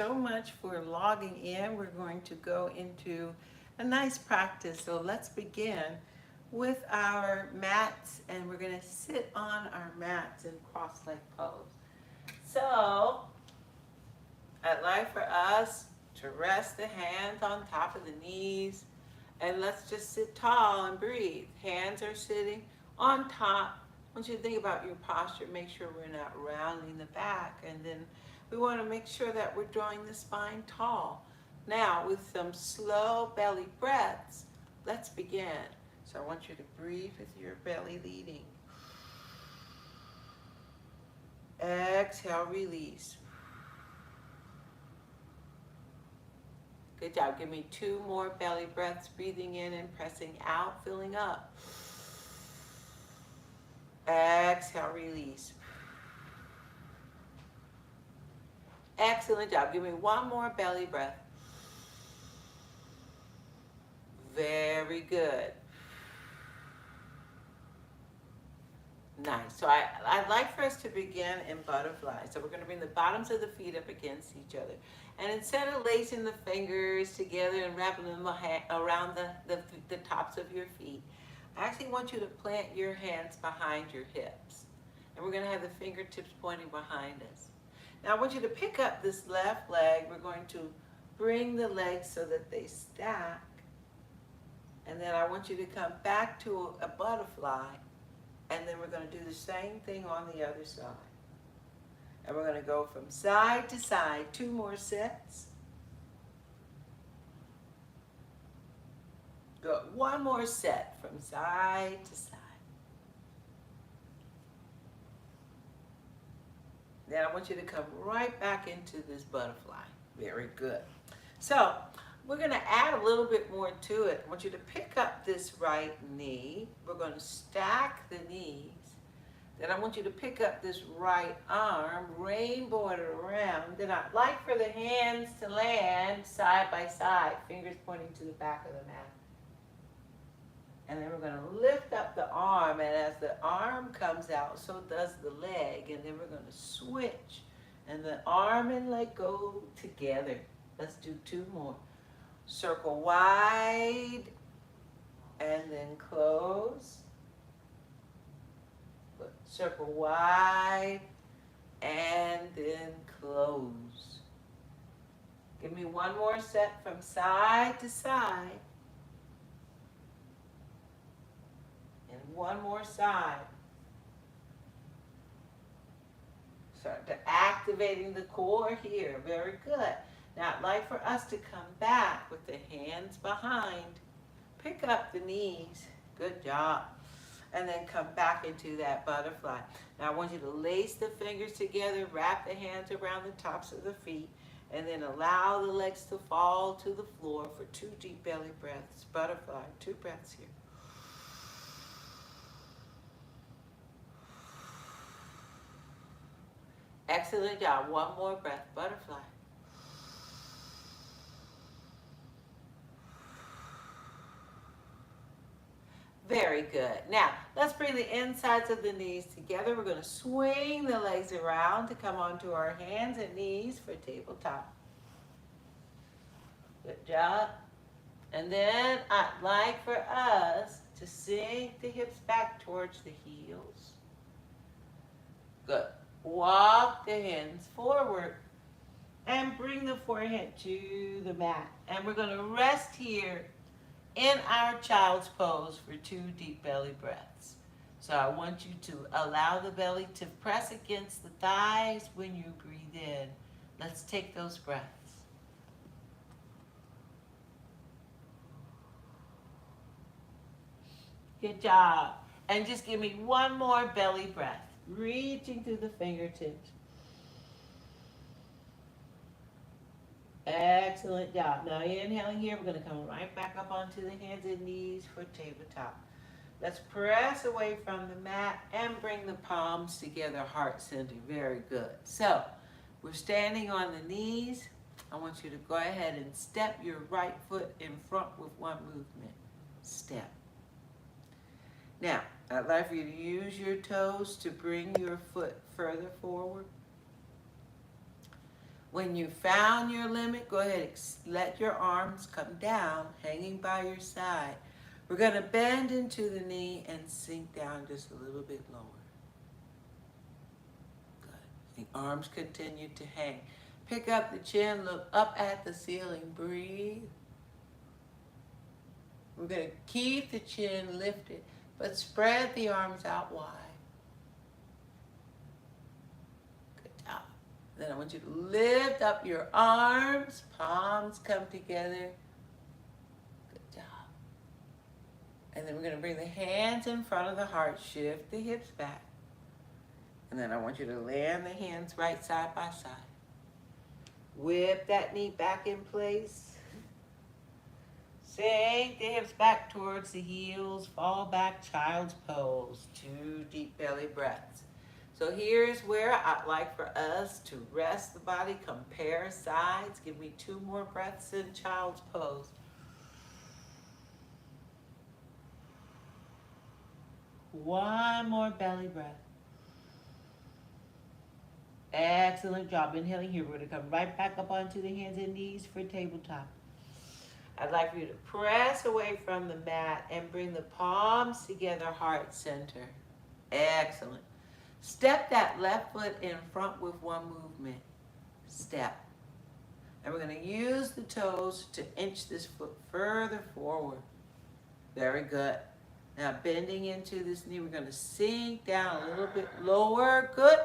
So much for logging in. We're going to go into a nice practice. So let's begin with our mats, and we're going to sit on our mats in cross-leg pose. So I'd like for us to rest the hands on top of the knees, and let's just sit tall and breathe. Hands are sitting on top. I want you to think about your posture. Make sure we're not rounding the back, and then we want to make sure that we're drawing the spine tall. Now, with some slow belly breaths, let's begin. So I want you to breathe with your belly leading. Exhale, release. Good job. Give me 2 more belly breaths, breathing in and pressing out, filling up. Exhale, release. Excellent job. Give me 1 more belly breath. Very good. Nice. So I'd like for us to begin in butterfly. So we're going to bring the bottoms of the feet up against each other. And instead of lacing the fingers together and wrapping them around the tops of your feet, I actually want you to plant your hands behind your hips. And we're going to have the fingertips pointing behind us. Now I want you to pick up this left leg. We're going to bring the legs so that they stack. And then I want you to come back to a butterfly. And then we're going to do the same thing on the other side. And we're going to go from side to side, 2 more sets. Good. 1 more set from side to side. Then I want you to come right back into this butterfly. Very good. So we're going to add a little bit more to it. I want you to pick up this right knee. We're going to stack the knees. Then I want you to pick up this right arm, rainbow it around. Then I'd like for the hands to land side by side, fingers pointing to the back of the mat. And then we're going to lift up the arm, and as the arm comes out, so does the leg. And then we're going to switch, and the arm and leg go together. Let's do 2 more. Circle wide, and then close. Circle wide, and then close. Give me 1 more set from side to side. And 1 more side. Start to activating the core here. Very good. Now I'd like for us to come back with the hands behind. Pick up the knees. Good job. And then come back into that butterfly. Now I want you to lace the fingers together, wrap the hands around the tops of the feet, and then allow the legs to fall to the floor for 2 deep belly breaths. Butterfly, 2 breaths here. Excellent job. 1 more breath, butterfly. Very good. Now, let's bring the insides of the knees together. We're going to swing the legs around to come onto our hands and knees for tabletop. Good job. And then I'd like for us to sink the hips back towards the heels. Good. Walk the hands forward and bring the forehead to the mat. And we're going to rest here in our child's pose for 2 deep belly breaths. So I want you to allow the belly to press against the thighs when you breathe in. Let's take those breaths. Good job. And just give me 1 more belly breath, reaching through the fingertips. Excellent job. Now inhaling here, we're going to come right back up onto the hands and knees for tabletop. Let's press away from the mat and bring the palms together, heart center. Very good. So we're standing on the knees. I want you to go ahead and step your right foot in front with 1 movement. Step. Now, I'd like for you to use your toes to bring your foot further forward. When you found your limit, go ahead and let your arms come down, hanging by your side. We're going to bend into the knee and sink down just a little bit lower. Good. The arms continue to hang. Pick up the chin, look up at the ceiling, breathe. We're going to keep the chin lifted, but spread the arms out wide. Good job. Then I want you to lift up your arms, palms come together. Good job. And then we're going to bring the hands in front of the heart, shift the hips back. And then I want you to land the hands right side by side. Whip that knee back in place. Sink the hips back towards the heels. Fall back, child's pose. 2 deep belly breaths. So here's where I'd like for us to rest the body, compare sides. Give me 2 more breaths in child's pose. One more belly breath. Excellent job. Inhaling here. We're going to come right back up onto the hands and knees for tabletop. I'd like for you to press away from the mat and bring the palms together, heart center. Excellent. Step that left foot in front with 1 movement. Step. And we're going to use the toes to inch this foot further forward. Very good. Now bending into this knee, we're going to sink down a little bit lower. Good.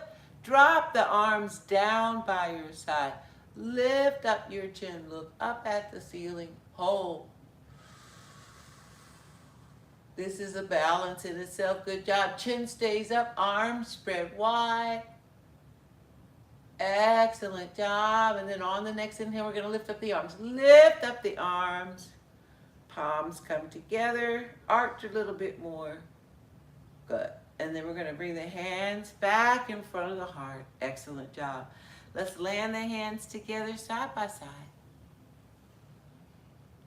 Drop the arms down by your side. Lift up your chin. Look up at the ceiling. Hold. This is a balance in itself. Good job. Chin stays up. Arms spread wide. Excellent job. And then on the next inhale, we're going to lift up the arms. Lift up the arms. Palms come together. Arch a little bit more. Good. And then we're going to bring the hands back in front of the heart. Excellent job. Let's land the hands together side by side.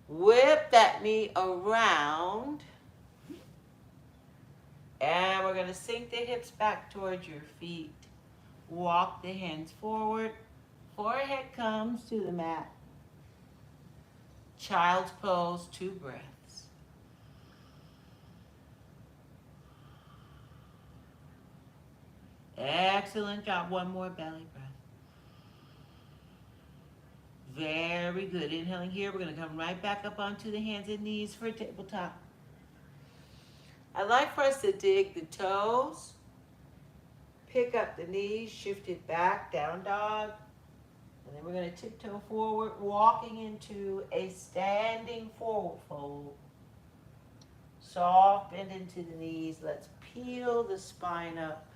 Whip that knee around. And we're going to sink the hips back towards your feet. Walk the hands forward. Forehead comes to the mat. Child's pose, 2 breaths. Excellent job. 1 more belly breath. Very good. Inhaling here, we're going to come right back up onto the hands and knees for tabletop. I'd like for us to dig the toes, pick up the knees, shift it back, down dog, and then we're going to tiptoe forward, walking into a standing forward fold. Soft bend into the knees. Let's peel the spine up.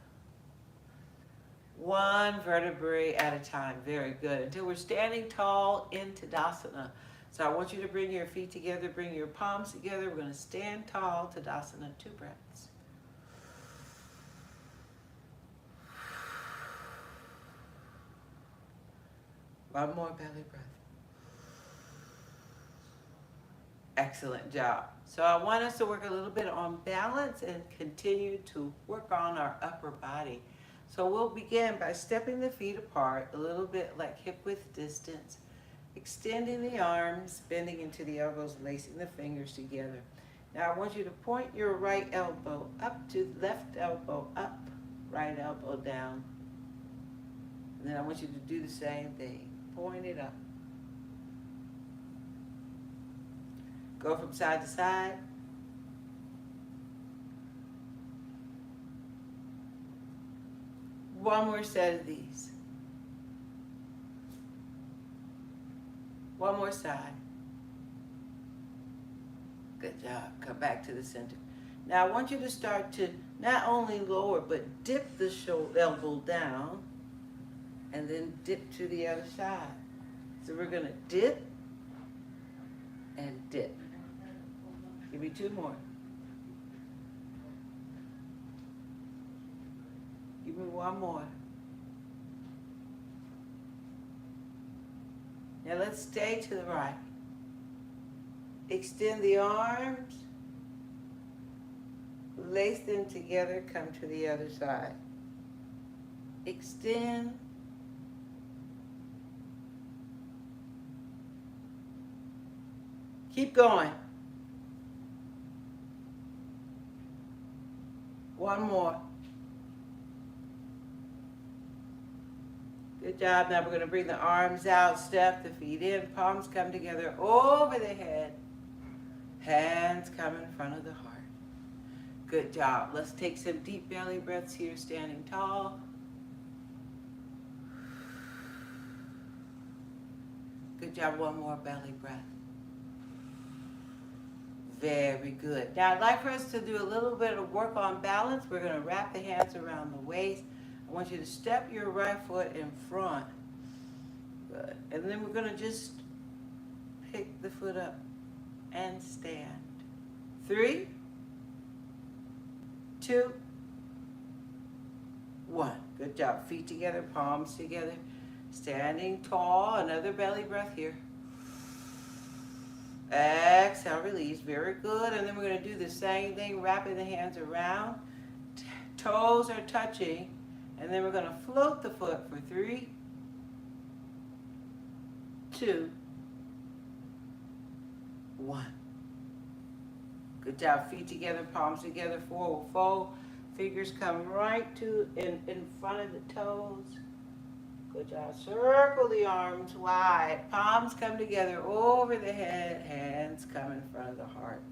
1 vertebrae at a time. Very good. Until we're standing tall in Tadasana. So I want you to bring your feet together, bring your palms together. We're going to stand tall, Tadasana, 2 breaths. One more belly breath. Excellent job. So I want us to work a little bit on balance and continue to work on our upper body. So we'll begin by stepping the feet apart, a little bit like hip width distance, extending the arms, bending into the elbows, lacing the fingers together. Now I want you to point your right elbow up to left elbow up, right elbow down. And then I want you to do the same thing. Point it up. Go from side to side. One more set of these. One more side. Good job. Come back to the center. Now I want you to start to not only lower, but dip the elbow down and then dip to the other side. So we're going to dip and dip. Give me 2 more. Give me 1 more. Now let's stay to the right. Extend the arms. Lace them together, come to the other side. Extend. Keep going. One more. Good job. Now we're going to bring the arms out, step the feet in, palms come together over the head. Hands come in front of the heart. Good job. Let's take some deep belly breaths here, standing tall. Good job. One more belly breath. Very good. Now I'd like for us to do a little bit of work on balance. We're going to wrap the hands around the waist. I want you to step your right foot in front. Good. And then we're going to just pick the foot up and stand. 3, 2, 1. Good job. Feet together, palms together. Standing tall. Another belly breath here. Exhale, release. Very good. And then we're going to do the same thing, wrapping the hands around. Toes are touching. And then we're going to float the foot for 3, 2, 1. Good job. Feet together, palms together, forward fold. Fingers come right to in front of the toes. Good job. Circle the arms wide. Palms come together over the head. Hands come in front of the heart.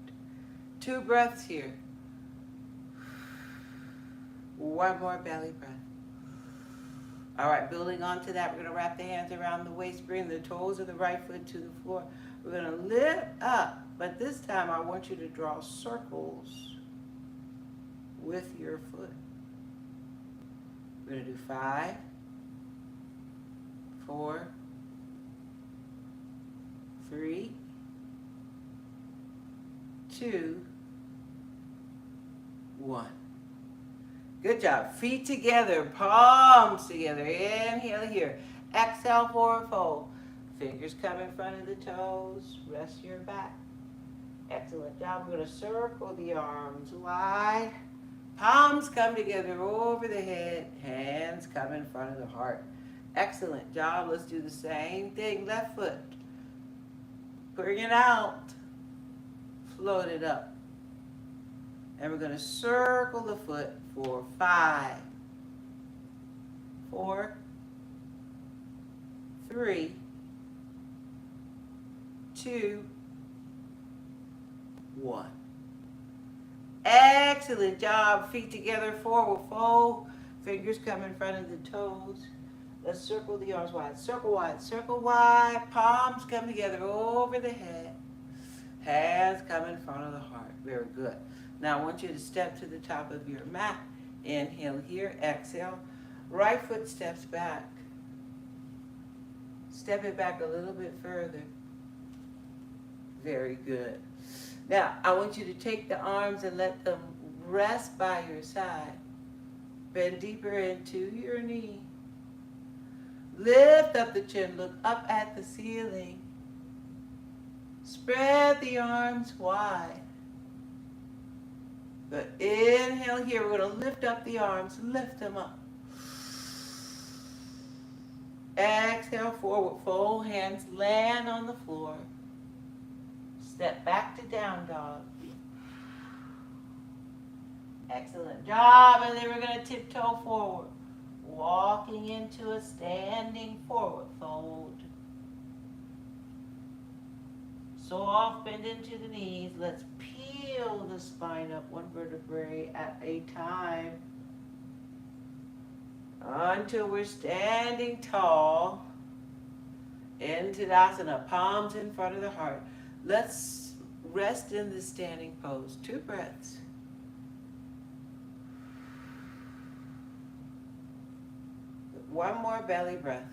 2 breaths here. One more belly breath. All right, building onto that, we're going to wrap the hands around the waist, bring the toes of the right foot to the floor. We're going to lift up, but this time I want you to draw circles with your foot. We're going to do 5, 4, 3, 2, 1. Good job. Feet together, palms together. Inhale here. Exhale, forward fold. Fingers come in front of the toes. Rest your back. Excellent job. We're going to circle the arms wide. Palms come together over the head. Hands come in front of the heart. Excellent job. Let's do the same thing. Left foot. Bring it out. Float it up. And we're going to circle the foot for 5, 4, 3, 2, 1. Excellent job. Feet together, forward fold. Fingers come in front of the toes. Let's circle the arms wide. Circle wide, circle wide. Palms come together over the head. Hands come in front of the heart. Very good. Now I want you to step to the top of your mat. Inhale here, exhale. Right foot steps back. Step it back a little bit further. Very good. Now I want you to take the arms and let them rest by your side. Bend deeper into your knee. Lift up the chin, look up at the ceiling. Spread the arms wide. Good. Inhale here. We're going to lift up the arms. Lift them up. Exhale, forward fold. Hands land on the floor. Step back to down dog. Excellent job. And then we're going to tiptoe forward. Walking into a standing forward fold. Soft bend into the knees. Let's peel the spine up 1 vertebrae at a time until we're standing tall. Into Tadasana, palms in front of the heart. Let's rest in the standing pose. 2 breaths. One more belly breath.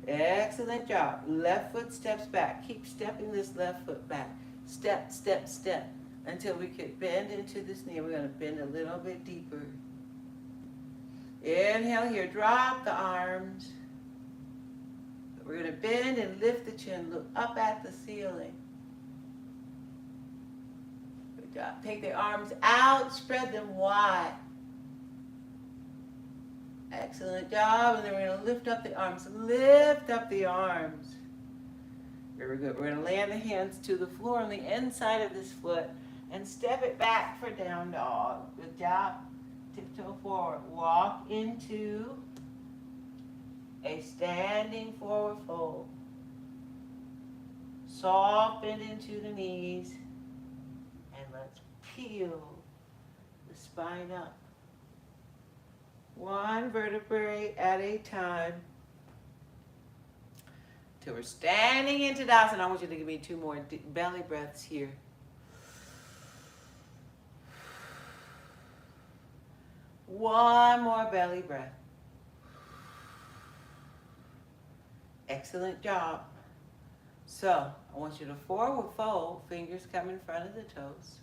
Excellent job. Left foot steps back. Keep stepping this left foot back. Step, step, step until we can bend into this knee. We're going to bend a little bit deeper. Inhale here. Drop the arms. We're going to bend and lift the chin. Look up at the ceiling. Good job. Take the arms out. Spread them wide. Excellent job. And then we're going to lift up the arms. Lift up the arms. Very good. We're going to land the hands to the floor on the inside of this foot and step it back for down dog. Good job. Tiptoe forward. Walk into a standing forward fold. Soften into the knees. And let's peel the spine up. One vertebrae at a time. Till we're standing into Tadasana. I want you to give me 2 more belly breaths here. One more belly breath. Excellent job. So, I want you to forward fold, fingers come in front of the toes.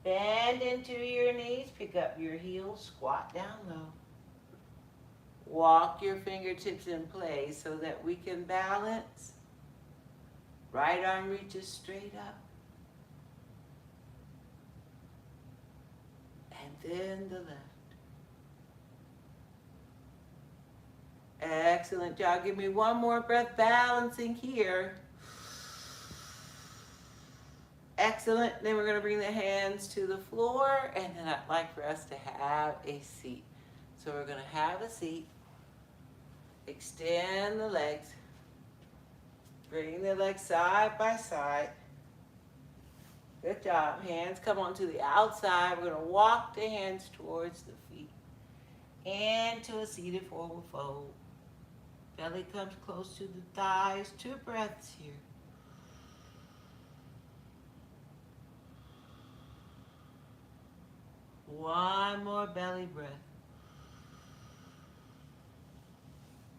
Bend into your knees, pick up your heels, squat down low. Walk your fingertips in place so that we can balance. Right arm reaches straight up. And then the left. Excellent job. Give me one more breath, balancing here. Excellent. Then we're going to bring the hands to the floor, and then I'd like for us to have a seat. So we're going to have a seat. Extend the legs. Bring the legs side by side. Good job. Hands come onto the outside. We're going to walk the hands towards the feet. Into a seated forward fold. Belly comes close to the thighs. 2 breaths here. One more belly breath.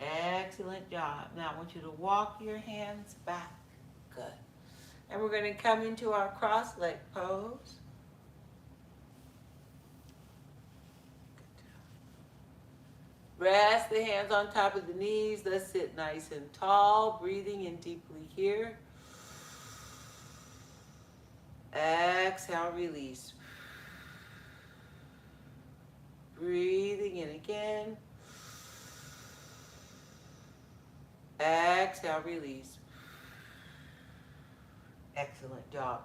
Excellent job. Now I want you to walk your hands back. Good. And we're going to come into our cross leg pose. Rest the hands on top of the knees. Let's sit nice and tall, breathing in deeply here. Exhale, release. Breathing in again. Exhale, release. Excellent job.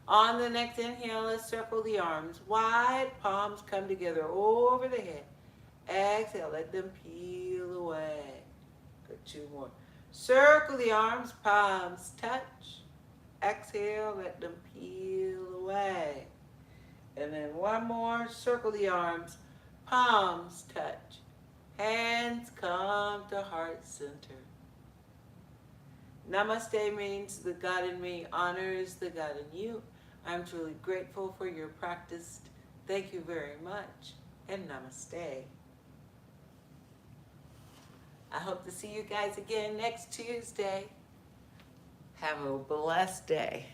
On the next inhale, let's circle the arms wide. Palms come together over the head. Exhale, let them peel away. Good, 2 more. Circle the arms, palms touch. Exhale, let them peel away. And then 1 more. Circle the arms, palms touch. Hands come to heart center. Namaste means the God in me honors the God in you. I'm truly grateful for your practice. Thank you very much, and namaste. I hope to see you guys again next Tuesday. Have a blessed day.